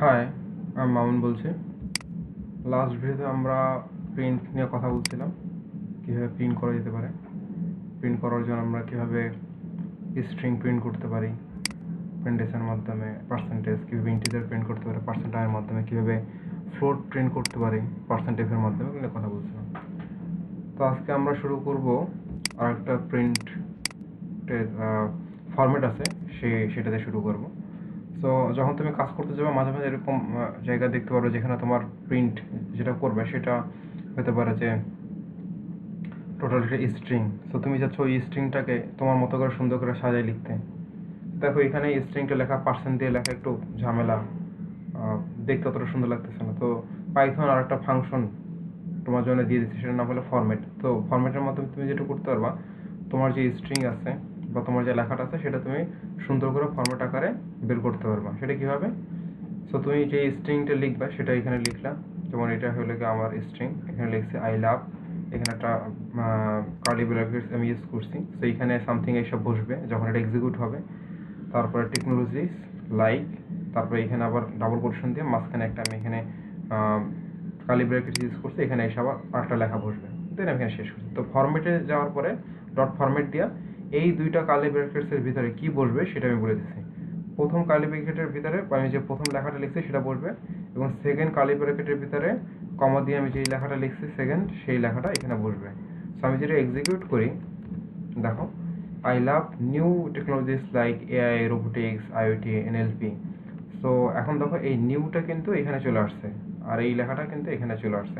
High, আমি মামুন বলছি। Last ভিডিওতে আমরা প্রিন্ট নিয়ে কথা বলছিলাম, কীভাবে প্রিন্ট করা যেতে পারে। প্রিন্ট করার জন্য আমরা কীভাবে স্ট্রিং প্রিন্ট করতে পারি প্রিন্টেশনের মাধ্যমে, পার্সেন্টেজ কীভাবে ইন্টিজার প্রিন্ট করতে পারে পার্সেন্টাইনের মাধ্যমে, কীভাবে ফ্লোট প্রিন্ট করতে পারি পার্সেন্টেজের মাধ্যমে, এগুলো কথা বলছিলাম। তো আজকে আমরা শুরু করব আরেকটা প্রিন্টের ফরম্যাট আছে, সেটাতে শুরু করব। সো যখন তুমি কাজ করতে যাবে মাঝে মাঝে এরকম জায়গা দেখতে পারবে যেখানে তোমার প্রিন্ট যেটা করবে সেটা হতে পারে যে টোটাল একটা স্ট্রিং। সো তুমি যাচ্ছ ওই স্ট্রিংটাকে তোমার মতো করে সুন্দর করে সাজায় লিখতে। দেখো এখানে স্ট্রিংটা লেখা পার্সেন্ট দিয়ে লেখা একটু ঝামেলা, দেখতে অতটা সুন্দর লাগতেছে না। তো পাইথন আর একটা ফাংশন তোমার জন্য দিয়ে দিচ্ছে, সেটার নাম হলো ফরম্যাট। তো ফরম্যাটের মাধ্যমে তুমি যেটা করতে পারবা, তোমার যে স্ট্রিং আছে বা তোমার যে লেখাটা আছে সেটা তুমি সুন্দর করে ফরম্যাট আকারে বের করতে পারবা। সেটা কীভাবে? সো তুমি যে স্ট্রিংটা লিখবা সেটা এখানে লিখলাম, যেমন এটা হলো কি আমার স্ট্রিং, এখানে লিখছি আই লাভ, এখানে একটা কার্লি ব্র্যাকেটস আমি ইউজ করছি। সো এখানে সামথিং এইসব বসবে যখন এটা এক্সিকিউট হবে। তারপরে টেকনোলজিস লাইক, তারপরে এখানে আবার ডাবল কোটেশন দিয়ে মাঝখানে একটা আমি এখানে কার্লি ব্র্যাকেটস ইউজ করছি, এখানে এসে আবার আরেকটা লেখা বসবে। দেন আমি এখানে শেষ করছি। তো ফরম্যাটে যাওয়ার পরে ডট ফরম্যাট দিয়া এই দুইটা কার্লি ব্র্যাকেটসের ভিতরে কি বসবে সেটা আমি বলে দিচ্ছি। প্রথম কার্লি ব্র্যাকেটের ভিতরে আমি যে প্রথম লেখাটা লিখছি সেটা বসবে, এবং সেকেন্ড কার্লি ব্র্যাকেটের ভিতরে কমা দিয়ে আমি যে লেখাটা লিখছি সেকেন্ড, সেই লেখাটা এখানে বসবে। সো আমি যেটা এক্সিকিউট করি, দেখো I love new technologies like AI, robotics, IoT, NLP. So এখন দেখো এই নিউটা কিন্তু এখানে চলে আসছে, আর এই লেখাটা কিন্তু এখানে চলে আসছে।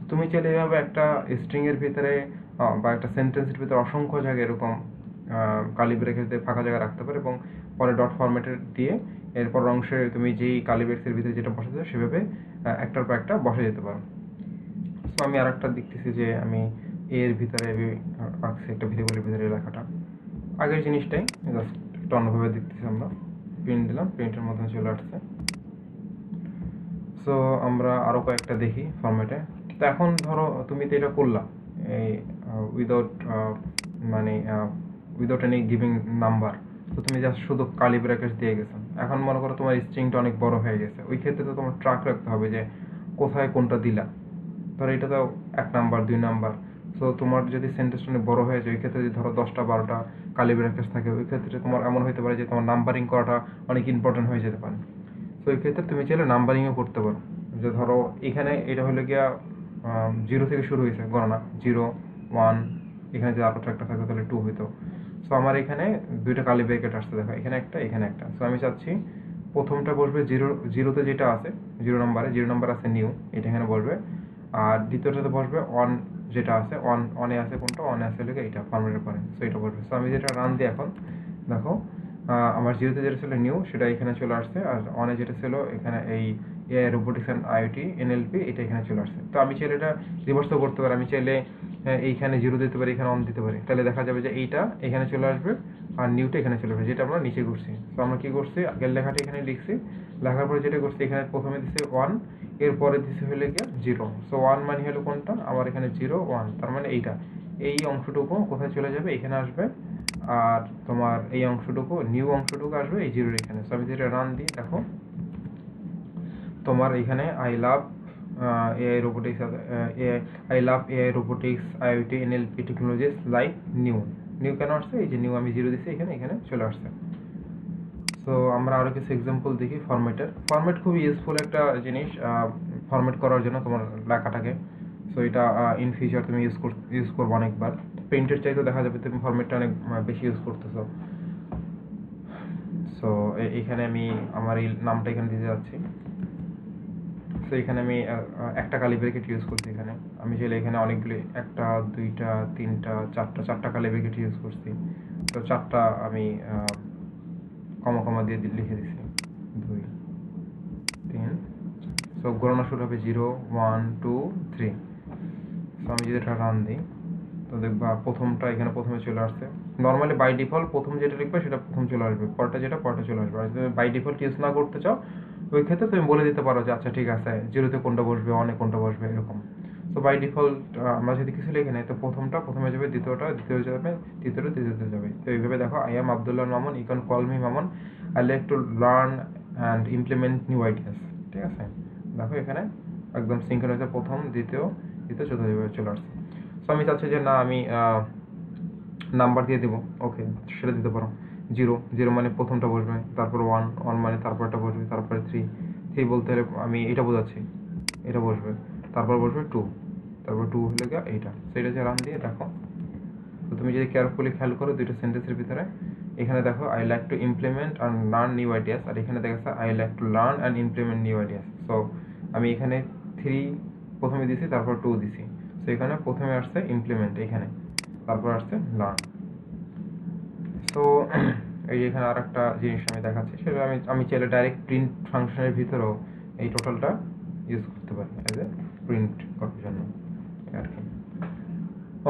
তুমি চাইলে এভাবে একটা স্ট্রিংয়ের ভিতরে বা একটা সেন্টেন্সের ভিতরে অসংখ্য জায়গায় এরকম কার্লি ব্রেকেট দিয়ে ফাঁকা জায়গা রাখতে পারো, এবং পরে ডট ফরম্যাটের দিয়ে এরপর অংশে তুমি যেই কার্লি ব্রেকেটের ভিতরে যেটা বসাতে চাও সেভাবে একটার পর একটা বসে যেতে পারো। সো আমি আর একটা দেখতেছি যে আমি এর ভিতরে রাখছি একটা ভেরিয়েবলের ভিতরে লেখাটা, আগের জিনিসটাই জাস্ট একটু অন্যভাবে দেখতেছি। আমরা প্রিন্ট দিলাম, প্রিন্টের মাধ্যমে চলে আসছে। সো আমরা আরও কয়েকটা দেখি ফরম্যাটে। তো এখন ধরো তুমি তো এটা করলা এই উইদাউট মানে উইদাউট এনি গিভিং নাম্বার। তো তুমি জাস্ট শুধু কার্লি ব্র্যাকেটস দিয়ে গেছো। এখন মনে করো তোমার স্ট্রিংটা অনেক বড় হয়ে গেছে, ওই ক্ষেত্রে তো তোমার ট্র্যাক রাখতে হবে যে কোথায় কোনটা দিলা। ধরো এটা তো 1 নাম্বার 2 নাম্বার। সো তোমার যদি সেন্টেন্সটা অনেক বড় হয়ে যায়, ওই ক্ষেত্রে যদি ধরো 10টা 12টা কার্লি ব্র্যাকেটস থাকে, ওই ক্ষেত্রে তোমার এমন হতে পারে যে তোমার নাম্বারিং করাটা অনেক ইম্পর্টেন্ট হয়ে যেতে পারে। তো এই ক্ষেত্রে তুমি চাইলে নাম্বারিংও করতে পারো, যে ধরো এখানে এটা হলো গিয়া 0 থেকে শুরু হয়েছে গণনা, 0 1, এখানে যদি আরও একটা থাকতো তাহলে 2 হইতো। সো আমার এখানে দুইটা কার্লি ব্র্যাকেট আসছে, দেখো এখানে একটা এখানে একটা। সো আমি চাচ্ছি প্রথমটা বসবে জিরোতে যেটা আছে, 0 নাম্বার আছে নিউ, এটা এখানে বসবে। আর দ্বিতীয়টাতে বসবে অন, যেটা আছে অনে আছে, কোনটা অনে আছে লেগে এটা ফরম্যাটের পরে। সো এটা বসবে। সো আমি যেটা রান দিই এখন, দেখো আমার জিরোতে যেটা ছিল নিউ সেটা এখানে চলে আসছে, আর অনে যেটা ছিল এখানে এই AI, robotics and IoT, NLP, এটা এখানে চলে আসছে। তো আমি চাইলে এটা রিভার্সও করতে পারি, আমি চাইলে এইখানে জিরো দিতে পারি, এখানে অন দিতে পারি। তাহলে দেখা যাবে যে এইটা এখানে চলে আসবে আর নিউটা এখানে চলে আসবে, যেটা আমরা নিচে করছি। তো আমরা কী করছি, আগের লেখাটা এখানে লিখছি, লেখার পরে যেটা করছি এখানে প্রথমে দিচ্ছি 1, এরপরে দিচ্ছি হলে গিয়ে 0। সো 1 মানে হলো কোনটা, আমার এখানে 0 1, তার মানে এইটা, এই অংশটুকু কোথায় চলে যাবে, এখানে আসবে। আর তোমার এই অংশটুকু, নিউ অংশটুকু আসবে এই 0 এখানে। সো আমি যেটা রান দিই, দেখো তোমার এখানে I love AI robotics, I love AI robotics, IoT, NLP technologies like new. New কেন আসছে, এই যে নিউ আমি 0 দিচ্ছি এখানে, এখানে চলে আসছে। সো আমরা আরও কিছু এক্সাম্পল দেখি ফরম্যাটের। ফরম্যাট খুব ইউজফুল একটা জিনিস ফরম্যাট করার জন্য তোমার লেখাটাকে। সো এটা ইন ফিউচার তুমি ইউজ করবো অনেকবার। প্রিন্টের চাইতে দেখা যাবে তুমি ফরম্যাটটা অনেক বেশি ইউজ করতেছো। সো এখানে আমি আমার এই নামটা এখানে দিতে যাচ্ছি। সো এখানে আমি একটা কার্লি ব্র্যাকেট ইউজ করছি। এখানে আমি চাইলে এখানে অনেকগুলি, 1টা 2টা 3টা 4টা কার্লি ব্র্যাকেট ইউজ করছি। তো 4টা আমি কমা দিয়ে লিখে দিছি, 2 3। সো গণনা শুরু হবে 0 1 2 3। সো আমি যদি এটা রান দিই, তো দেখবা প্রথমটা এখানে প্রথমে চলে আসছে। নর্মালি বাই ডিফল্ট প্রথম যেটা লিখবে সেটা প্রথম চলে আসবে, পরটা যেটা পরটা চলে আসবে। আর যদি বাই ডিফল্ট ইউজ না করতে চাও, ওই ক্ষেত্রে তুমি বলে দিতে পারো যে আচ্ছা ঠিক আছে, 0তে কোনটা বসবে, অনে কোনটা বসবে, এরকম। সো বাই ডিফল্ট আমরা যদি কিছু লিখে নেই, তো প্রথমটা প্রথমে যাবে, দ্বিতীয়টা দ্বিতীয় যাবে, তৃতীয়টা তৃতীয়তে যাবে। তো এইভাবে দেখো, I am Abdullah Mamun, you can call me Mamun, I like to learn and implement new ideas. ঠিক আছে, দেখো এখানে একদম সিঙ্ক্রোনাইজে প্রথম দ্বিতীয় তৃতীয় চতুর্থ এভাবে চলে আসছে। সো আমি চাচ্ছি যে না আমি নাম্বার দিয়ে দেবো, ওকে সেটা দিতে পারো। 0 মানে প্রথমটা বসবে, তারপর 1 মানে তারপরটা বসবে, তারপরে 3 বলতে হলে আমি এটা বোঝাচ্ছি, এটা বসবে, তারপর বসবে 2, তারপর 2 হলে গিয়ে এইটা। সেটা যে রান দিয়ে দেখো, তো তুমি যদি কেয়ারফুলি খেয়াল করো দুইটা সেন্টেন্সের ভিতরে, এখানে দেখো I like to implement and learn new ideas, আর এখানে দেখা যাচ্ছে I like to learn and implement new ideas. So আমি এখানে 3 প্রথমে দিছি, তারপর 2 দিছি। সো এখানে প্রথমে আসছে ইমপ্লিমেন্ট, এখানে তারপর আসছে লার্ন। সো এই যে এখানে আর একটা জিনিস আমি দেখাচ্ছি, সেটা আমি চাইলে ডাইরেক্ট প্রিন্ট ফাংশনের ভিতরেও এই টোটালটা ইউজ করতে পারি অ্যাজ এ প্রিন্ট করার জন্য আর কি।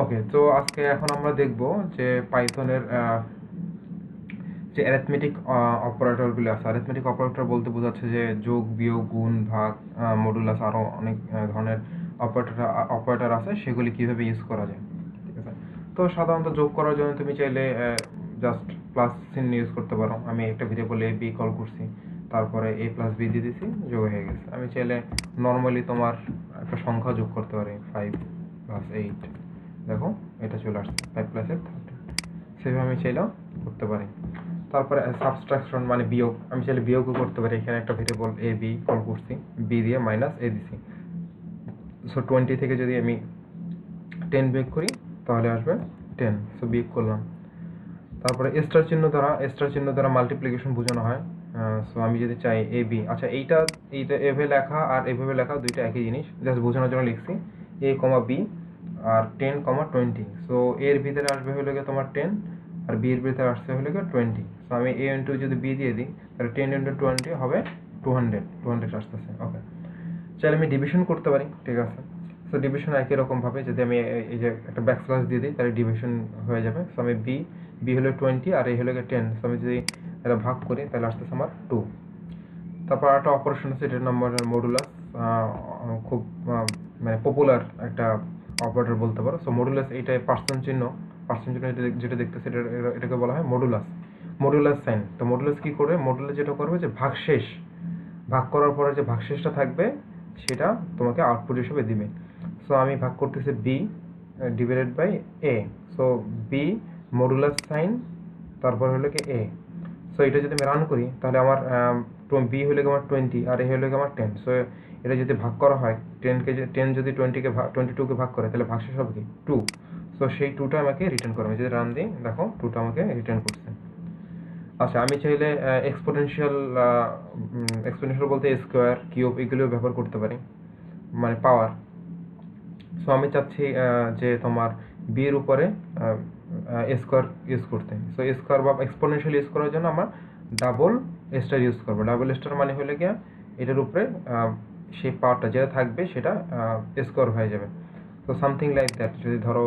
ওকে, তো আজকে এখন আমরা দেখব যে পাইথনের যে অ্যারিথমেটিক অপারেটরগুলো আছে। অ্যারিথমেটিক অপারেটর বলতে বোঝাচ্ছে যে যোগ, বিয়োগ, গুণ, ভাগ, মডুলাস, আরও অনেক ধরনের অপারেটর আছে, সেগুলি কীভাবে ইউজ করা যায়। ঠিক আছে, তো সাধারণত যোগ করার জন্য তুমি চাইলে জাস্ট প্লাস চিহ্ন ইউজ করতে পারো। আমি একটা ভেরিয়েবল a b কল করছি, তারপরে a প্লাস b দিয়ে দিছি, যোগ হয়ে গেছে। আমি চাইলে নর্মালি তোমার একটা সংখ্যা যোগ করতে পারি, 5 প্লাস 8, দেখো এটা চলে আসছে 5 প্লাস 8 13, সেভাবে আমি চাইলেও করতে পারি। তারপরে সাবট্রাকশন মানে বিয়োগ, আমি চাইলে বিয়োগও করতে পারি। এখানে একটা ভেরিয়েবল a b কল করছি, b দিয়ে মাইনাস a দিছি। সো 20 থেকে যদি আমি 10 বিয়োগ করি তাহলে আসবে 10, সো বিয়োগ করলাম। তারপরে স্টার চিহ্ন দ্বারা মাল্টিপ্লিকেশন বোঝানো হয়। সো আমি যদি চাই এ বি, আচ্ছা এইটা এভাবে লেখা আর এভাবে লেখা দুইটা একই জিনিস, জাস্ট বোঝানোর জন্য লিখছি a, b আর 10, 20। সো এর ভিতরে আসবে হলো গিয়ে তোমার 10, আর বি এর ভিতরে আসছে হলো গিয়ে 20। সো আমি a ইন্টু যদি b দিয়ে দিই তাহলে 10 ইন্টু 20 হবে 200 আসতেছে। ওকে, চাইলে আমি ডিভিশন করতে পারি, ঠিক আছে। সো ডিভিশন একই রকমভাবে যদি আমি এই যে একটা ব্যাকস্ল্যাশ দিয়ে দিই তাহলে ডিভিশন হয়ে যাবে। সো আমি বি হলো 20 আর এই হলো 10, সো আমি যদি এটা ভাগ করি তাহলে আসতেছে আমার 2। তারপর একটা অপারেশন আছে, এটার নাম্বার মডুলাস, খুব মানে পপুলার একটা অপারেটর বলতে পারো। সো মডুলাস এইটা পার্সেন্ট চিহ্ন যেটা দেখতেছে এটাকে বলা হয় মডুলাস সাইন। তো মডুলাস কি করবে, মডুলাস যেটা করবে যে ভাগশেষ, ভাগ করার পরে যে ভাগশেষটা থাকবে সেটা তোমাকে আউটপুট হিসেবে দিবে। সো আমি ভাগ করতেছি B divided by A, so B modulus sign তারপর হলো কি এ। সো এটা যদি আমি রান করি তাহলে আমার বি হলে আমার 20 আর এ হলে আমার 10। সো এটা যদি ভাগ করা হয় 10 যদি 22কে ভাগ করে তাহলে ভাগশেষ হবে কি 2। সো সেই 2টা আমাকে রিটার্ন করবে। যদি রান দিই দেখো 2টা আমাকে রিটার্ন করছে। আচ্ছা, আমি চাইলে এক্সপোনেনশিয়াল বলতে স্কোয়ার, কিউব এগুলো ব্যবহার করতে পারি, মানে পাওয়ার। সো আমি চাচ্ছি যে তোমার বি এর উপরে স্কোয়ার ইউজ করতে। সো স্কোয়ার বা এক্সপোনেনশিয়াল ইউজ করার জন্য আমার ডাবল স্টার ইউজ করবো। ডাবল স্টার মানে হলে গিয়া এটার উপরে সেই পাওয়ারটা যেটা থাকবে সেটা স্কোয়ার হয়ে যাবে। তো সামথিং লাইক দ্যাট। যদি ধরো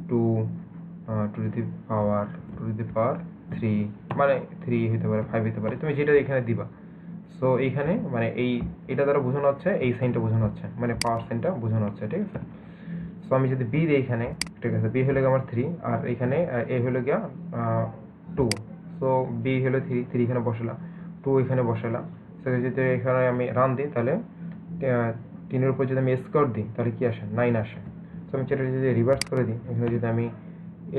2 টু দি পাওয়ার 3, মানে 3 হতে পারে, 5 হতে পারে, তুমি যেটা এখানে দিবা। সো এইখানে মানে এটা দ্বারা বোঝানো হচ্ছে, এই সাইনটা বোঝানো হচ্ছে, মানে পাওয়ার সাইনটা বোঝানো হচ্ছে, ঠিক আছে। সো আমি যদি বি দিই এখানে, ঠিক আছে, বি হলে আমার 3 আর এখানে এ হলে গিয়া 2। সো বি হলো 3 এখানে বসালাম, 2 এখানে বসালাম। সো যদি এখানে আমি রান দিই তাহলে 3-এর উপর যদি আমি স্কোয়ার দিই তাহলে কি আসে, 9 আসে। সো আমি সেটা যদি রিভার্স করে দিই, এখানে যদি আমি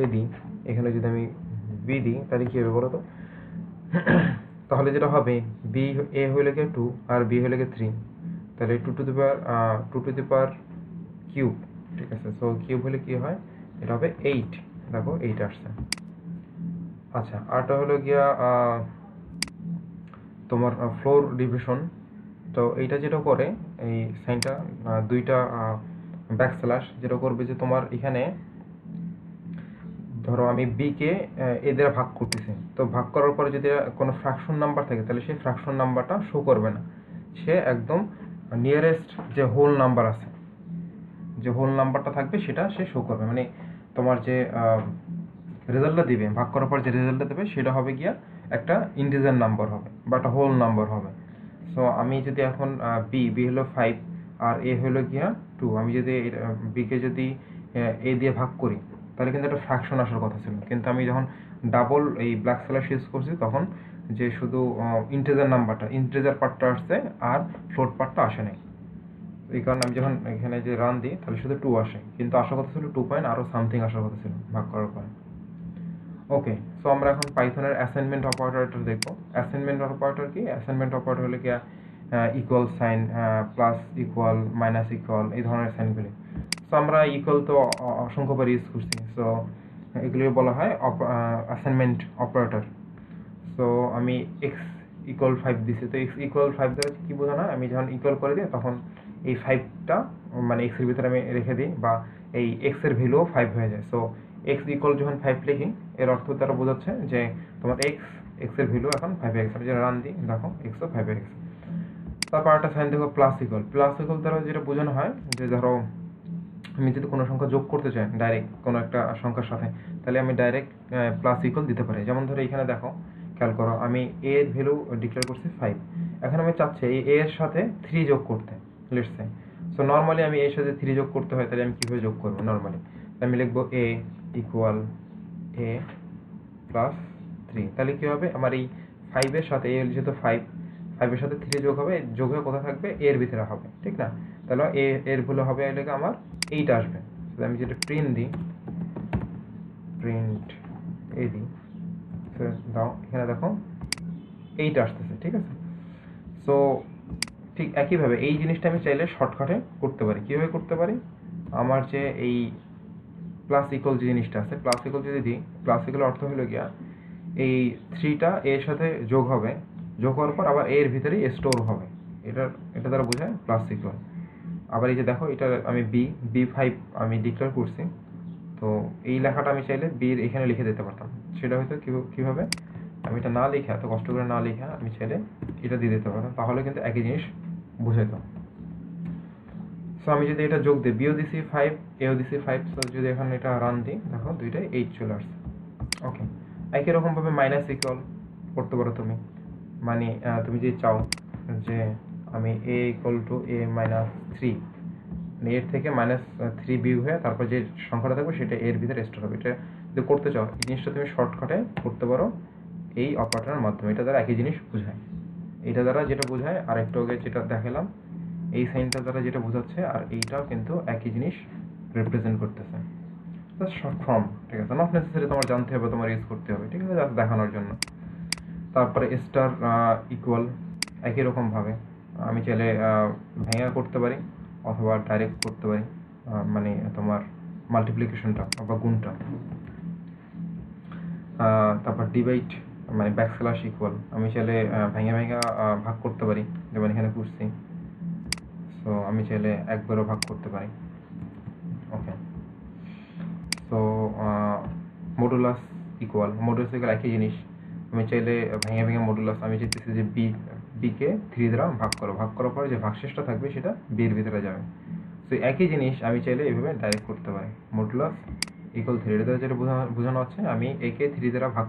এ দিই, এখানে যদি আমি বি দিই তাহলে কী হবে বলো তো? তাহলে যেটা হবে বি এ হলে গিয়ে 2 আর বি হলে গিয়ে 3, তাহলে 2 টু দি পাওয়ার কিউব, ঠিক আছে। সো কিউব হলে কি হয়, এটা হবে 8, দেখো 8 আসছে। আচ্ছা, আরটা হলো গিয়া তোমার ফ্লোর ডিভিশন। তো এইটা যেটা করে এই সাইনটা দুইটা ব্যাকস্ল্যাশ যেটা করবে যে তোমার এখানে ধরো আমি বি কে এ দ্বারা ভাগ করতেছি, তো ভাগ করার পরে যদি কোনো ফ্র্যাকশন নাম্বার থাকে তাহলে সেই ফ্র্যাকশন নাম্বারটা শো করবে না, সে একদম নিয়ারেস্ট যে হোল নাম্বার আছে, যে হোল নাম্বারটা থাকবে সেটা সে শো করবে। মানে তোমার যে রেজাল্টটা দিবে, ভাগ করার পর যে রেজাল্টটা দেবে সেটা হবে গিয়া একটা ইন্টিজার নাম্বার হবে বা একটা হোল নাম্বার হবে। সো আমি যদি এখন বি হলো 5 আর এ হলো গিয়া 2, আমি যদি বিকে যদি এ দিয়ে ভাগ করি তাহলে কিন্তু একটা ফ্র্যাকশন আসার কথা ছিল, কিন্তু আমি যখন ডাবল এই ব্ল্যাক স্ল্যাশ ইউজ করছি তখন যে শুধু ইন্টিজার পার্টটা আসছে আর ফ্লোট পার্টটা আসে নাই। এই কারণে আমি যখন এখানে যে রান দিই তাহলে শুধু 2 আসে, কিন্তু আসার কথা ছিল 2 পয়েন্ট আরও সামথিং আসার কথা ছিল ভাগ করার পরে। ওকে, সো আমরা এখন পাইথনের অ্যাসাইনমেন্ট অপারেটরটা দেখবো। অ্যাসাইনমেন্ট অপারেটর কি? অ্যাসাইনমেন্ট অপারেটর হলে কি equal sign, plus equal, minus equal, এই ধরনের সাইনগুলি। সো আমরা ইকুয়াল তো অসংখ্যবার ইউজ করছি, সো এগুলিকে বলা হয় অ্যাসাইনমেন্ট অপারেটর। সো আমি এক্স ইকুয়াল 5 দিছি, তো এক্স ইকুয়াল 5 দ্বারা কি বোঝানো হয়? আমি যখন ইকুয়াল করে দিই তখন এই 5টা মানে এক্সের ভিতরে আমি রেখে দিই, বা এই এক্সের ভ্যালুও 5 হয়ে যায়। সো এক্স ইকুয়াল যখন 5 লিখি এর অর্থ দ্বারা বোঝাচ্ছে যে তোমার এক্সের ভ্যালু এখন 5 হয়ে গেছে। আমি যেটা রান দিই দেখো এক্সও 5 হয়ে গেছে। তারপর একটা সাইন দেখো প্লাস ইকুয়াল দ্বারা যেটা বোঝানো হয় যে ধরো আমি যদি কোনো সংখ্যা যোগ করতে চাই ডাইরেক্ট কোনো একটা সংখ্যার সাথে, তাহলে আমি ডাইরেক্ট প্লাস ইকুয়াল দিতে পারি। যেমন ধরো এখানে দেখো, খেয়াল করো, আমি এ এর ভ্যালু ডিক্লেয়ার করছি 5, এখন আমি চাচ্ছি এই এ এর সাথে 3 যোগ করতে, লেটস সে। সো নর্মালি আমি এর সাথে 3 যোগ করতে হয়, তাহলে আমি কীভাবে যোগ করবো? নর্মালি আমি লিখবো এ ইকুয়াল এ প্লাস 3, তাহলে কী হবে? আমার এই 5-এর সাথে এ যেহেতু 5-এর সাথে 3 যোগ হবে, যোগ হয়ে কোথায় থাকবে? এর ভিতরে হবে, ঠিক না? তাহলে এর ভ্যালু হবে এলাকা আমার 8 আসবে। আমি যেটা প্রিন্ট দিই, এই দিই, দাও, এখানে দেখো 8 আসতেছে, ঠিক আছে? সো ঠিক একইভাবে এই জিনিসটা আমি চাইলে শর্টকাটে করতে পারি। কীভাবে করতে পারি? আমার যে এই প্লাস ইকুয়াল যে জিনিসটা আছে, প্লাস ইকুয়াল যদি দিই, প্লাস ইকুয়াল অর্থ হলো গিয়া এই 3টা এর সাথে যোগ হবে, যোগ হওয়ার পর আবার এর ভিতরেই স্টোর হবে, এটা দ্বারা বোঝায় প্লাস ইকুয়াল। আবার এই যে দেখো, এটা আমি বি5 আমি ডিক্লেয়ার করছি, তো এই লেখাটা আমি চাইলে বির এখানে লিখে দিতে পারতাম। সেটা হয়তো কীভাবে? আমি এটা না লিখে, এত কষ্ট করে না লিখে আমি চাইলে এটা দিয়ে দিতে পারতাম, তাহলে কিন্তু একই জিনিস বুঝাইত। সো আমি যদি এটা যোগ দিই, বিও দিছি 5, এও দিছি 5, সো যদি এখন এটা রান দিই দেখো দুইটাই 8 চলে আসছে। ওকে, একই রকমভাবে মাইনাস ইকুয়াল করতে পারো তুমি, মানে তুমি যদি চাও যে আমি এ ইকুয়াল টু এ মাইনাস 3, এর থেকে -3 বিয়োগ হয়ে তারপর যে সংখ্যাটা থাকবে সেটা এর ভিতরে স্টোর হবে। এটা যদি করতে চাও, এই জিনিসটা তুমি শর্টকাটে করতে পারো এই অপারেটরের মাধ্যমে। এটা দ্বারা একই জিনিস বোঝায়, এটা দ্বারা যেটা বোঝায় আর একটু আগে যেটা দেখালাম এই সাইনটা দ্বারা যেটা বোঝাচ্ছে, আর এইটাও কিন্তু একই জিনিস রিপ্রেজেন্ট করতেছে। শর্ট ফর্ম, ঠিক আছে? নট নেসেসারি তোমার জানতে হবে, তোমার ইউজ করতে হবে, ঠিক আছে? জাস্ট দেখানোর জন্য। তারপরে স্টার ইকুয়াল একই রকমভাবে আমি চাইলে ভেঙে করতে পারি অথবা ডাইরেক্ট করতে পারি, মানে তোমার মাল্টিপ্লিকেশনটা বা গুণটা। তারপর ডিভাইড মানে ব্যাকস্ল্যাশ ইকুয়াল আমি চাইলে ভেঙে ভাগ করতে পারি, যেমন এখানে করছি। সো আমি চাইলে একবারও ভাগ করতে পারি। ওকে, সো মডুলাস ইকুয়াল একই জিনিস, আমি চাইলে ভেঙে মডুলাস আমি চাইতেছি যে বিকে 3 দ্বারা ভাগ করার পরে যে ভাগশেষটা থাকবে সেটা বির ভিতরে যাবে। সো একই জিনিস আমি চাইলে এইভাবে ডাইরেক্ট করতে পারি, মডুলাস ইকুয়াল 3 দ্বারা যেটা বোঝানো হচ্ছে, আমি একে 3 দ্বারা ভাগ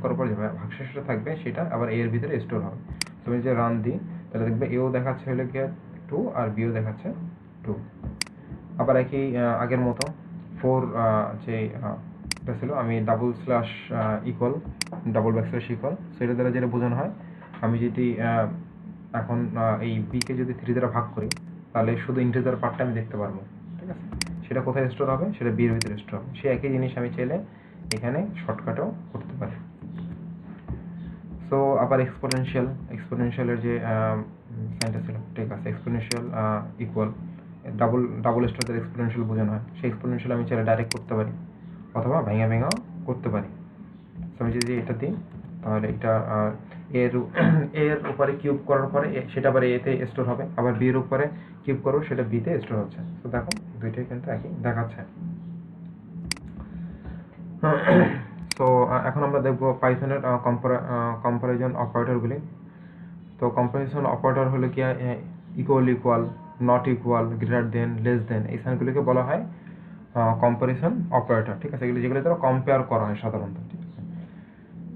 করার পর যে ভাগশেষটা থাকবে সেটা আবার এর ভিতরে স্টোর হবে। তো আমি যে রান দিই তাহলে দেখবে এও দেখাচ্ছে হলে গিয়ে 2 আর বিও দেখাচ্ছে 2। আবার একই আগের মতো 4 যে এটা ছিল, আমি ডাবল ব্যাকস্ল্যাশ ইকুয়াল সেটা দ্বারা যেটা বোঝানো হয়, আমি যদি এখন এই বিকে যদি 3 দ্বারা ভাগ করি তাহলে শুধু ইন্টিজার পার্টটা আমি দেখতে পারবো, ঠিক আছে? সেটা কোথায় স্টোর হবে? সেটা বির ভিতরে স্টোর হবে। সেই একই জিনিস আমি চাইলে এখানে শর্টকাটেও করতে পারি। সো আবার এক্সপোনেনশিয়ালের যে সাইনটা ছিল, ঠিক আছে? এক্সপোনেনশিয়াল ইকুয়াল ডাবল স্টার দ্বারা এক্সপোনেনশিয়াল বোঝানো হয়, সেই এক্সপোনেনশিয়াল আমি চাইলে ডাইরেক্ট করতে পারি অথবা ভেঙেও করতে পারি। সো আমি যদি এটা দিই তাহলে এটা এর উপরে কিউব করার পরে সেটা আবার এতে স্টোর হবে, আবার বি এর উপরে কিউব করো সেটা বিতে স্টোর হচ্ছে। তো দেখো দুইটাই কিন্তু একই দেখাচ্ছে। সো এখন আমরা দেখবো পাইথনের কম্পারিজন অপারেটরগুলি। তো কম্পারিজন অপারেটর হলো কি equal, not equal, greater than, less than, এই সাইনগুলিকে বলা হয় কম্পারিজন অপারেটর, ঠিক আছে? এগুলি যেগুলো দ্বারা কম্পেয়ার করা হয় সাধারণত, ঠিক আছে?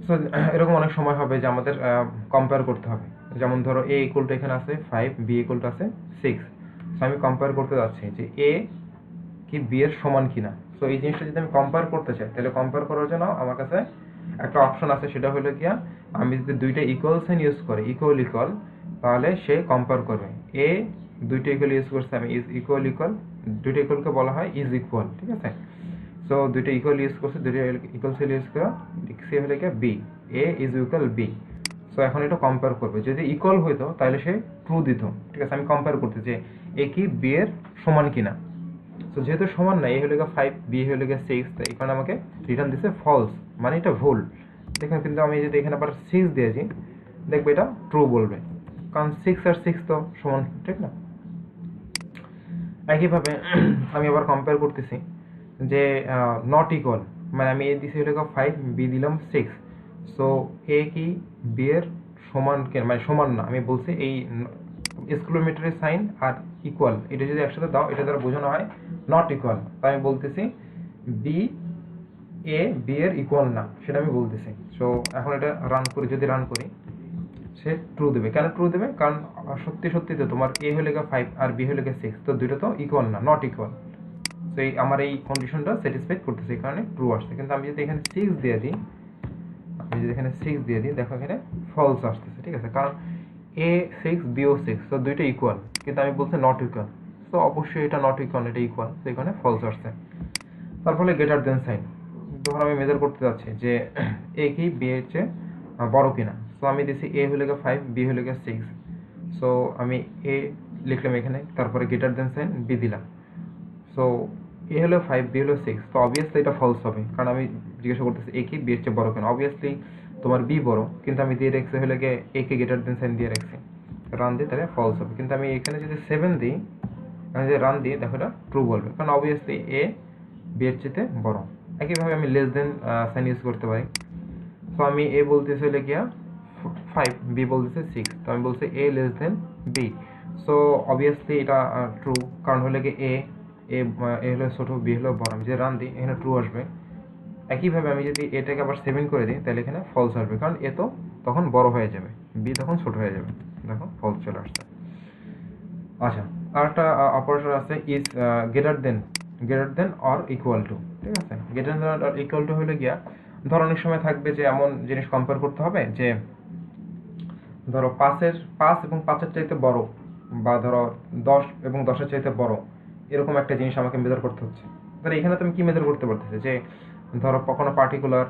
সো এরকম অনেক সময় হবে যে আমাদের কম্পেয়ার করতে হবে, যেমন ধরো এ ইকুয়াল টু এখানে আছে 5, বি ইকুয়াল টু আছে 6। সো আমি কম্পেয়ার করতে যাচ্ছি যে এ কি বি এর সমান কিনা। সো এই জিনিসটা যদি আমি কম্পেয়ার করতে চাই তাহলে কম্পেয়ার করার জন্য আমার কাছে একটা অপশন আছে, সেটা হলো গিয়া আমি যদি দুইটা ইকুয়াল সাইন ইউজ করি, ইকুয়াল, তাহলে সে কম্পেয়ার করবে। এ দুইটা ইকুয়াল ইউজ করছে, আমি ইকুয়াল, দুইটা ইকুয়ালকে বলা হয় ইজ ইকুয়াল, ঠিক আছে। সো দুইটা ইকুয়াল ইউজ করছে, দুইটা ইকুয়াল সাইন ইউজ করা, সে হলে কি B, A is equal B. So এখন এটা কম্পেয়ার করবে, যদি ইকুয়াল হইতো তাহলে সে ট্রু দিত, ঠিক আছে। আমি কম্পেয়ার করতে যে এ কি বি এর সমান কিনা। সো যেহেতু সমান না, এ হলে 5, বি হলে 6, তাই এখানে আমাকে রিটার্ন দিছে ফলস, মানে এটা ভুল। দেখুন, কিন্তু আমি যদি এখানে আবার 6 দিয়েছি, দেখবে এটা ট্রু বলবে, কারণ 6 আর 6 তো সমান, ঠিক না। একইভাবে আমি আবার কম্পেয়ার করতেছি যে নট ইকুয়াল, মানে আমি এ দিছি হলে 5, বি দিলাম 6। সো এ কি বি এর সমান, মানে সমান না। আমি বলছি এই এক্সক্লেমেটরি সাইন আর ইকুয়াল এটা যদি একসাথে দাও, এটা দ্বারা বোঝানো হয় নট ইকুয়াল। তাই আমি বলতেছি বি এ বি এর ইকুয়াল না, সেটা আমি বলতেছি। সো এখন এটা রান করি, যদি রান করি সে ট্রু দেবে। কেন ট্রু দেবে? কারণ সত্যি তো তোমার এ হলে 5 আর বি হলে 6, তো দুটো তো ইকুয়াল না, নট ইকুয়াল। সো এই আমার এই কন্ডিশনটা স্যাটিসফাই করতেছে, এই কারণে ট্রু আসছে। কিন্তু আমি যদি এখানে 6 দিয়ে দিই, দেখো এখানে ফলস আসতেছে, ঠিক আছে। কারণ এ 6, বিও 6, তো দুইটা ইকুয়াল, কিন্তু আমি বলছি নট ইকুয়াল। তো অবশ্যই এটা নট ইকুয়াল, এটা ইকুয়াল, তো এখানে ফলস আসছে। তারপরে গ্রেটার দেন সাইন, ধর আমি মেজার করতে যাচ্ছি যে এ কি বি এর চেয়ে বড় কিনা। সো আমি দিছি এ হলে 5, বি হলে 6। সো আমি এ লিখলাম এখানে, তারপরে গ্রেটার দেন সাইন বি দিলাম। সো এ হলো 5, বি হলো 6, তো অবভিয়াসলি এটা ফলস হবে, কারণ আমি জিজ্ঞাসা করতেছি এ কি বি এর চেয়ে বড় কিনা। অবভিয়াসলি তোমার বি বড়, কিন্তু আমি দিয়ে রাখছি হলে গিয়ে এ কে গ্রেটার দেন সাইন দিয়ে রাখছি, রান দিই, তাহলে ফলস হবে। কিন্তু আমি এখানে যদি 7 দিই, আমি যদি রান দিই, দেখো এটা ট্রু বলবে, কারণ অবভিয়াসলি এ বি এর চেয়ে বড়। একইভাবে আমি লেস দেন সাইন ইউজ করতে পারি। তো আমি এ বলতেছি হলে গিয়া 5, বি বলতেছে 6, তো আমি বলছি a less than b. So obviously এটা ট্রু, কারণ হলে কি এ হলো ছোট, বি হলো বড়। আমি যদি রান দিই, এখানে ট্রু আসবে। একইভাবে আমি যদি এটাকে আবার 7 করে দিই, তাহলে এখানে ফলস আসবে, কারণ এ তো তখন বড় হয়ে যাবে, বি তখন ছোট হয়ে যাবে। দেখো ফলস চলে আসছে। আচ্ছা, আরেকটা অপারেটর আছে is greater than or equal to, ঠিক আছে। Greater than or equal to হলে গিয়া ধরো অনেক সময় থাকবে যে এমন জিনিস কম্পেয়ার করতে হবে যে ধরো 5 এবং 5-এর চাইতে বড়, বা ধরো 10 এবং 10-এর চাইতে বড়, এরকম একটা জিনিস আমাকে মেজার করতে হচ্ছে। তাহলে এখানে তুমি কি মেজার করতে পারতেছে যে ধরো কোনো পার্টিকুলার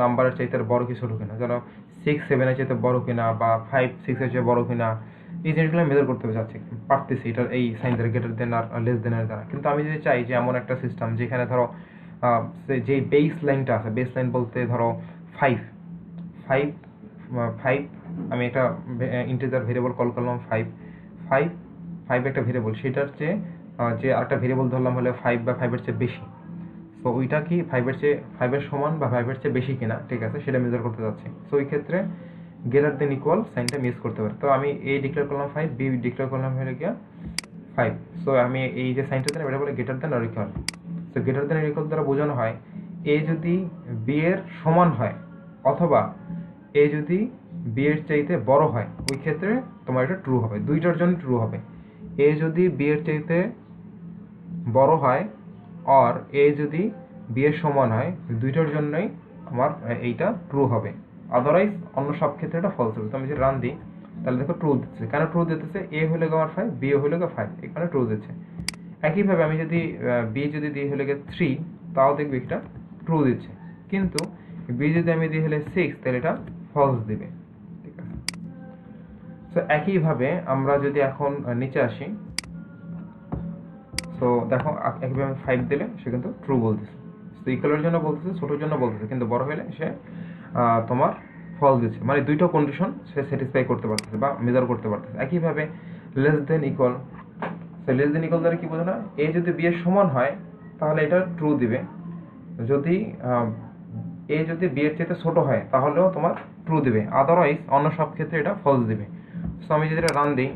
নাম্বারের চাইতে বড় কি ছোট কিনা, ধরো 6 7-এর চাইতে বড় কিনা, বা 5 6-এর চেয়ে বড় কিনা, এই জিনিসগুলো মেজার করতে পারতেছি এটা এই সাইন দ্বারা, গ্রেটার দেন আর লেস দেনের দ্বারা। কিন্তু আমি যদি চাই যে এমন একটা সিস্টেম যেখানে ধরো যে বেস লাইনটা আছে, বেস লাইন বলতে ধরো 5 5 5, আমি একটা ইন্টিজার ভেরিয়েবল কল করলাম 5 5 5 একটা ভেরিয়েবল, সেটার চেয়ে যে আরেকটা ভেরিয়েবল ধরলাম হলে 5 বা 5-এর চেয়ে বেশি। সো ওইটা কি 5-এর সমান বা 5-এর চেয়ে বেশি কিনা, ঠিক আছে, সেটা মেজার করতে যাচ্ছি। সো ওই ক্ষেত্রে গ্রেটার দেন ইকুয়াল সাইনটা মিস করতে পারি। তো আমি এ ডিক্লেয়ার করলাম 5, বি ডিক্লেয়ার করলাম হলে গিয়া 5। সো আমি এই যে সাইনটা দেন, এটা বলে গ্রেটার দেন আর ইকুয়াল। সো গ্রেটার দেন আর ইকুয়াল দ্বারা বোঝানো হয় এ যদি বি এর সমান হয়, অথবা এ যদি বি এর চাইতে বড় হয়, ওই ক্ষেত্রে তোমার এটা ট্রু হবে, দুইটার জন্য ট্রু হবে। এ যদি বি এর চাইতে বড় হয় আর এ যদি বি এর সমান হয়, দুইটার জন্যই আমার এইটা ট্রু হবে। আদারওয়াইজ অন্য সব ক্ষেত্রে এটা ফলস হবে। তো আমি যদি রান দিই, তাহলে দেখো ট্রু দিচ্ছে। কেন ট্রু দিতেছে? এ হলে আমার 5, বি হলে 5, এখানে ট্রু দিচ্ছে। একইভাবে আমি যদি বি যদি দিই হলে 3, তাও দেখবি এটা ট্রু দিচ্ছে। কিন্তু বি যদি আমি দিই হলে 6, তাহলে এটা ফলস দিবে, ঠিক আছে। তো একইভাবে আমরা যদি এখন নিচে আসি, তো দেখো একইভাবে 5 দিলে সে কিন্তু ট্রু বলতেছে। তো ইকুয়ালের জন্য বলতেছে, ছোটোর জন্য বলতেছে, কিন্তু বড় হলে সে তোমার ফলস দিচ্ছে। মানে দুইটা কন্ডিশন সে স্যাটিসফাই করতে পারতেছে বা মেজার করতে পারতেছে। একইভাবে less than equal, less than equal দ্বারা কি বোঝো না, এ যদি বি এর সমান হয় তাহলে এটা ট্রু দিবে, যদি এ যদি বি এর চেয়ে ছোট হয় তাহলেও তোমার ট্রু দিবে, আদারওয়াইজ অন্য সব ক্ষেত্রে এটা ফলস দিবে। সো আমি যদি এটা রান দিই,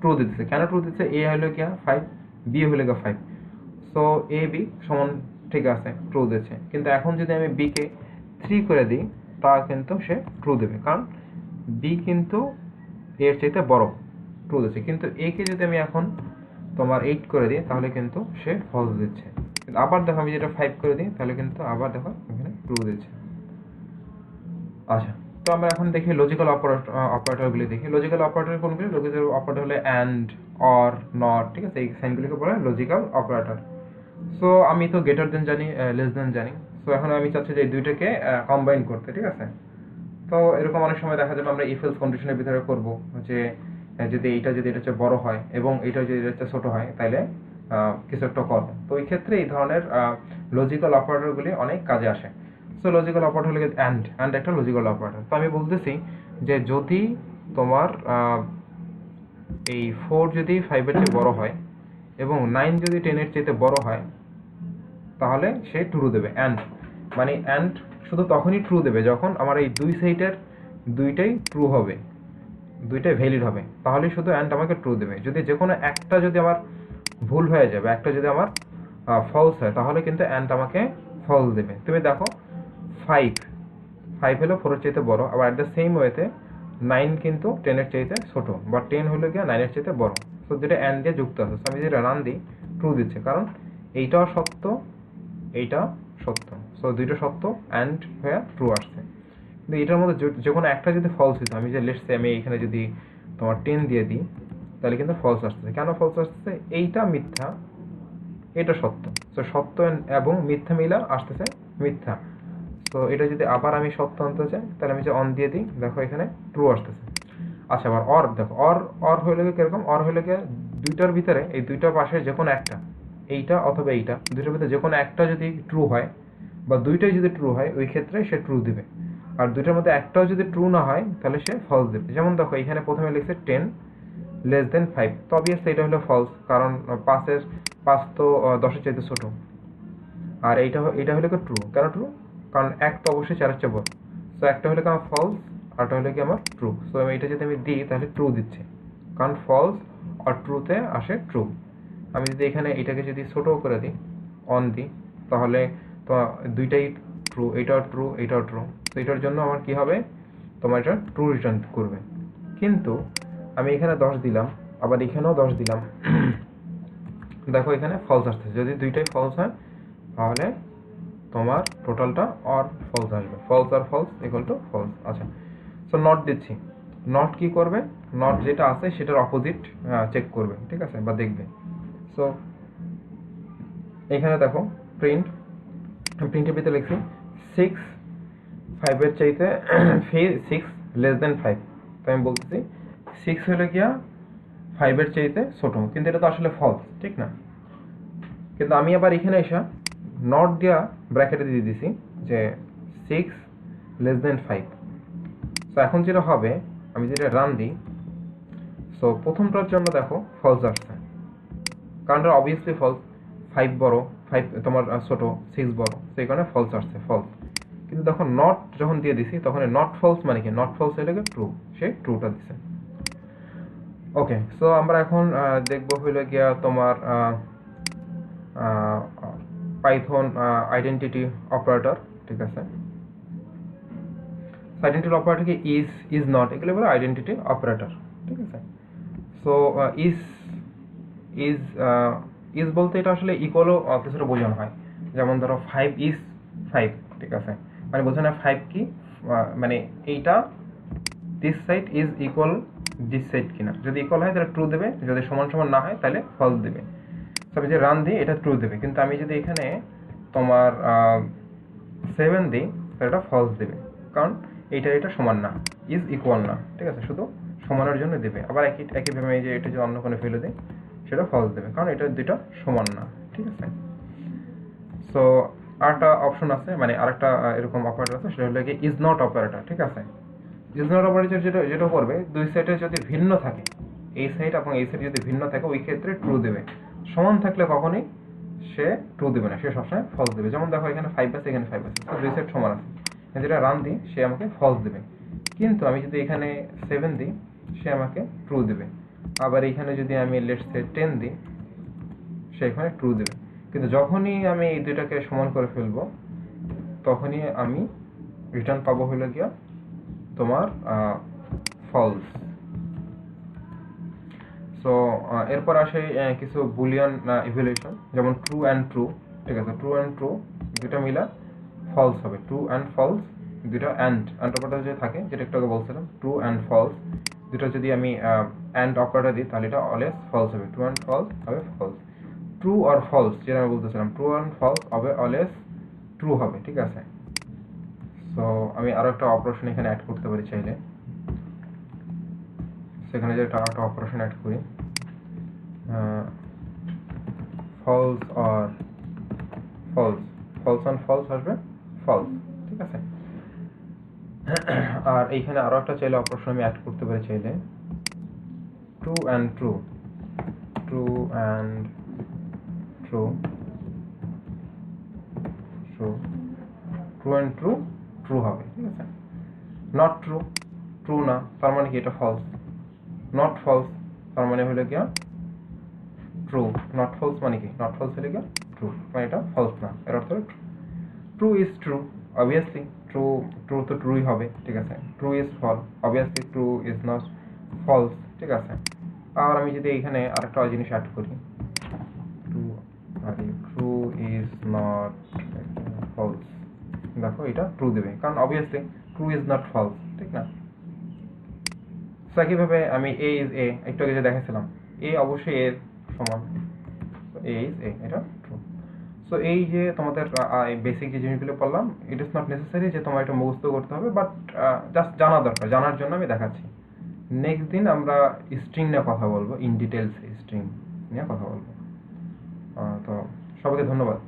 ট্রু দিতেছে। কেন ট্রু দিচ্ছে? এ হলো কি 5, বি হলে 5। সো এ বি সমান, ঠিক আছে, ট্রু দিচ্ছে। কিন্তু এখন যদি আমি বি কে 3 করে দিই, তা কিন্তু সে ট্রু দেবে, কারণ বি কিন্তু এর চাইতে বড়, ট্রু দিচ্ছে। কিন্তু এ কে যদি আমি এখন তোমার 8 করে দিই, তাহলে কিন্তু সে ফলস দিচ্ছে। কিন্তু আবার দেখো আমি যেটা 5 করে দিই, তাহলে কিন্তু আবার দেখো এখানে ট্রু দিচ্ছে। আচ্ছা, তো আমরা এখন দেখি লজিক্যাল অপারেটরগুলি দেখি। লজিক্যাল অপারেটর কোনগুলি? লজিক্যাল অপারেটর হলো অ্যান্ড, অর, নট, ঠিক আছে, এই সাইনগুলিকে বলে লজিক্যাল অপারেটর। সো আমি তো গ্রেটার দেন জানি, লেস দেন জানি। সো এখন আমি চাচ্ছি যে এই দুইটাকে কম্বাইন করতে, ঠিক আছে। তো এরকম অনেক সময় দেখা যাবে আমরা ইফ এলস কন্ডিশনের ভিতরে করব যে যদি এটা হচ্ছে বড় হয় এবং এটা যদি এটা হচ্ছে ছোট হয়, তাহলে কিছু একটা করব। তো এই ক্ষেত্রে এই ধরনের লজিক্যাল অপারেটরগুলি অনেক কাজে আসে। সো লজিক্যাল অপারেটর হলো অ্যান্ড একটা লজিক্যাল অপারেটর। তো আমি বলতেছি যে যদি তোমার এই 4 যদি 5 এর চেয়ে বড় হয় এবং 9 যদি 10 এর চেয়ে বড় হয়, তাহলে সে ট্রু দেবে। মানে অ্যান্ড শুধু তখনই ট্রু দেবে যখন আমার এই দুই সাইডের দুইটাই ট্রু হবে, দুইটাই ভ্যালিড হবে, তাহলে শুধু অ্যান্ড আমাকে ট্রু দেবে। যদি যে কোনো একটা যদি আমার ভুল হয়ে যাবে, একটা যদি আমার ফলস হয়, তাহলে কিন্তু অ্যান্ড আমাকে ফলস দেবে। তুমি দেখো 5 হলো 4 এর চাইতে বড়, আবার অ্যাট দ্য সেম ওয়েতে 9 কিন্তু 10 এর চাইতে ছোট, বা 10 হলো গিয়ে 9 এর চাইতে বড়। সো যেটা অ্যান্ড দিয়ে যুক্ত আছে, আমি যেটা রান দিই ট্রু দিচ্ছে, কারণ এইটাও সত্য, এইটা সত্য। সো দুইটা সত্য, অ্যান্ড হয়ে ট্রু আসছে। কিন্তু এটার মধ্যে যে কোনো একটা যদি ফলস হইতো, আমি যে লেটস সে আমি এখানে যদি তোমার 10 দিয়ে দিই, তাহলে কিন্তু ফলস আসতেছে। কেন ফলস আসতেছে? এইটা মিথ্যা, এটা সত্য। সো সত্য এবং মিথ্যা মিলা আসতেছে মিথ্যা। তো এটা যদি আবার আমি সত্য আনতে চাই, তাহলে আমি যে অন দিয়ে দিই, দেখো এখানে ট্রু আসতেছে। আচ্ছা, আবার অর দেখো, অর হইলে কিরকম? অর হইলে গিয়ে দুইটার ভিতরে এই দুইটার পাশে যে কোনো একটা, এইটা অথবা এইটা, দুইটার ভিতরে যে কোনো একটা যদি ট্রু হয় বা দুইটাই যদি ট্রু হয়, ওই ক্ষেত্রে সে ট্রু দিবে। আর দুইটার মধ্যে একটাও যদি ট্রু না হয়, তাহলে সে ফলস দেবে। যেমন দেখো এখানে প্রথমে লিখছে 10 লেস দেন 5, তো অবভিয়াসলি এটা হলো ফলস, কারণ 5 তো 10-এর চাইতে ছোট। আর এটা হলো কি ট্রু। কেন ট্রু? কারণ 1 তো অবশ্যই 4-এর চেয়ে বড়। সো একটা হলো কি আমার ফলস, আরটা হলো কি আমার ট্রু। সো আমি এটা যদি আমি দিই, তাহলে ট্রু দিচ্ছে, কারণ ফলস আর ট্রুতে আসে ট্রু। আমি যদি এখানে এটাকে যদি ছোট করে দিই, অন দিই, তাহলে তো দুইটাই ট্রু, এটাও ট্রু, এটাও ট্রু। তো এটার জন্য আমার কি হবে? তোমার এটা ট্রু রিটার্ন করবে। কিন্তু আমি এখানে 10 দিলাম, আবার এখানেও 10 দিলাম, দেখো এখানে ফলস আসতেছে। যদি দুইটাই ফলস হয়, তাহলে তোমার টোটালটা অর ফলস আসবে। ফলস আর ফলস ইকুয়াল টু ফলস। আচ্ছা, সো নট দিচ্ছি। নট কি করবে? নট যেটা আছে সেটার অপোজিট চেক করবে, ঠিক আছে, বা দেখবে। সো এখানে দেখো প্রিন্টের ভিতরে লিখছি 6 5 এর চাইতে 6 লেস দেন 5। তো আমি বলতেছি 6 হলে গিয়া 5 এর চাইতে ছোট, কিন্তু এটা তো আসলে ফলস, ঠিক না? কিন্তু আমি আবার এখানে এসে নট দিয়া ব্র্যাকেটে দিয়ে দিছি যে 6 লেস দেন 5। সো এখন যেটা হবে, আমি যেটা রান দিই, সো প্রথমটার জন্য দেখো ফলস আসছে, কারণ অবভিয়াসলি ফলস। 5 বড়, 5 তোমার ছোট, 6 বড়, সেই কারণে ফলস আসছে, ফলস। কিন্তু দেখো নট যখন দিয়ে দিছি, তখন নট ফলস মানে কি? নট ফলস হলে ট্রু, সে ট্রুটা দিছে। ওকে, সো আমরা এখন দেখবো হইলো গিয়া তোমার পাইথন আইডেন্টিটি অপারেটর, ঠিক আছে। আইডেন্টিটি অপারেটরকে ইজ নট এগুলো বলে আইডেন্টিটি অপারেটর, ঠিক আছে। সো ইজ বলতে এটা আসলে ইকুয়ালও কিছুটা বোঝানো হয়। যেমন ধরো 5 ইজ 5, ঠিক আছে, মানে বোঝানো 5 কি, মানে এইটা this side is equal this side কিনা। যদি ইকুয়াল হয় তাহলে ট্রু দেবে, যদি সমান সমান না হয় তাহলে ফলস দেবে। আমি যে রান দিই, এটা ট্রু দেবে। কিন্তু আমি যদি এখানে তোমার 7 দিই, তাহলে এটা ফলস দেবে, কারণ এটা সমান না, ইজ ইকুয়াল না, ঠিক আছে, শুধু সমানের জন্য দেবে। আবার একইভাবে এই যে এটা যদি অন্য কোনো ফেলে দিই, সেটা ফলস দেবে, কারণ এটা দুটো সমান না, ঠিক আছে। সো আরেকটা অপশন আছে, মানে আরেকটা এরকম অপারেটর আছে, সেটা হলো কি ইজ নট অপারেটর, ঠিক আছে। ইজ নট অপারেটর যেটা করবে, দুই সাইডে যদি ভিন্ন থাকে, এই সাইড এবং এই সাইড যদি ভিন্ন থাকে, ওই ক্ষেত্রে ট্রু দেবে। সমান থাকলে কখনোই সে ট্রু দেবে না, সে সবসময় ফলস দেবে। যেমন দেখো এখানে 5 আছে, এখানে 5 আছে, তো দুই সাইড সমান আছে, যেটা রান দিই সে আমাকে ফলস দেবে। কিন্তু আমি যদি এখানে 7 দিই, সে আমাকে ট্রু দেবে। আবার এখানে যদি আমি লেটস সে 10 দিই, সে এখানে ট্রু দেবে। কিন্তু যখনই আমি এই দুইটাকে সমান করে ফেলবো, তখনই আমি রিটার্ন পাবো হলো গিয়া তোমার ফলস। সো এরপর আসে কিছু বুলিয়ান ইভ্যালুয়েশন, যেমন ট্রু অ্যান্ড ট্রু, ঠিক আছে। ট্রু অ্যান্ড ট্রু দুটা মিলা ফলস হবে, ট্রু অ্যান্ড ফলস দুটো অ্যান্ড অপারেটর যে থাকে, যেটা একটু আগে বলছিলাম, ট্রু অ্যান্ড ফলস, দুটো যদি আমি অ্যান্ড অপারেটর দিই তাহলে এটা অলওয়েজ ফলস হবে, ট্রু অ্যান্ড ফলস হবে ফলস। ট্রু আর ফলস যেটা আমি বলতেছিলাম, ট্রু অ্যান্ড ফলস হবে অলওয়েজ ট্রু হবে, ঠিক আছে। সো আমি আরও একটা অপারেশন এখানে অ্যাড করতে পারি চাইলে, সেখানে যে একটা অপারেশন অ্যাড করি, ফলস আর ফলস, ফলস অ্যান্ড ফলস আসবে ফলস, ঠিক আছে। আর এইখানে আরও একটা চাইলে অপারেশন আমি অ্যাড করতে পারি চাইলে, true and true, true and true, true, true and true, true হবে, ঠিক আছে। নট ট্রু, ট্রু না, তার মানে কি এটা ফলস। নট ফলস, তার মানে হলো কি ট্রু। নট ফলস মানে কি, নট ফলস হলে কি ট্রু, মানে এটা ফলস না, এর অর্থ হলো true. True is true, obviously true, true তো ট্রুই হবে, ঠিক আছে। True is false, obviously true is not false, ঠিক আছে। আর আমি যদি এখানে আরেকটা জিনিস অ্যাড করি, true true is not false, দেখো এটা ট্রু দেবে, কারণ obviously true is not false, ঠিক না। একইভাবে আমি এ ইজ এ, একটু আগে যে দেখাচ্ছিলাম, এ অবশ্যই এর সমান, এ ইজ এ, এটা ট্রু। সো এই যে তোমাদের বেসিক যে জিনিসগুলো পড়লাম, ইট ইজ নট নেসেসারি যে তোমার এটা মুখস্থ করতে হবে, বাট জাস্ট জানা দরকার, জানার জন্য আমি দেখাচ্ছি। নেক্সট দিন আমরা স্ট্রিং নিয়ে কথা বলবো, ইন ডিটেলস স্ট্রিং নিয়ে কথা বলবো। তো সবাইকে ধন্যবাদ।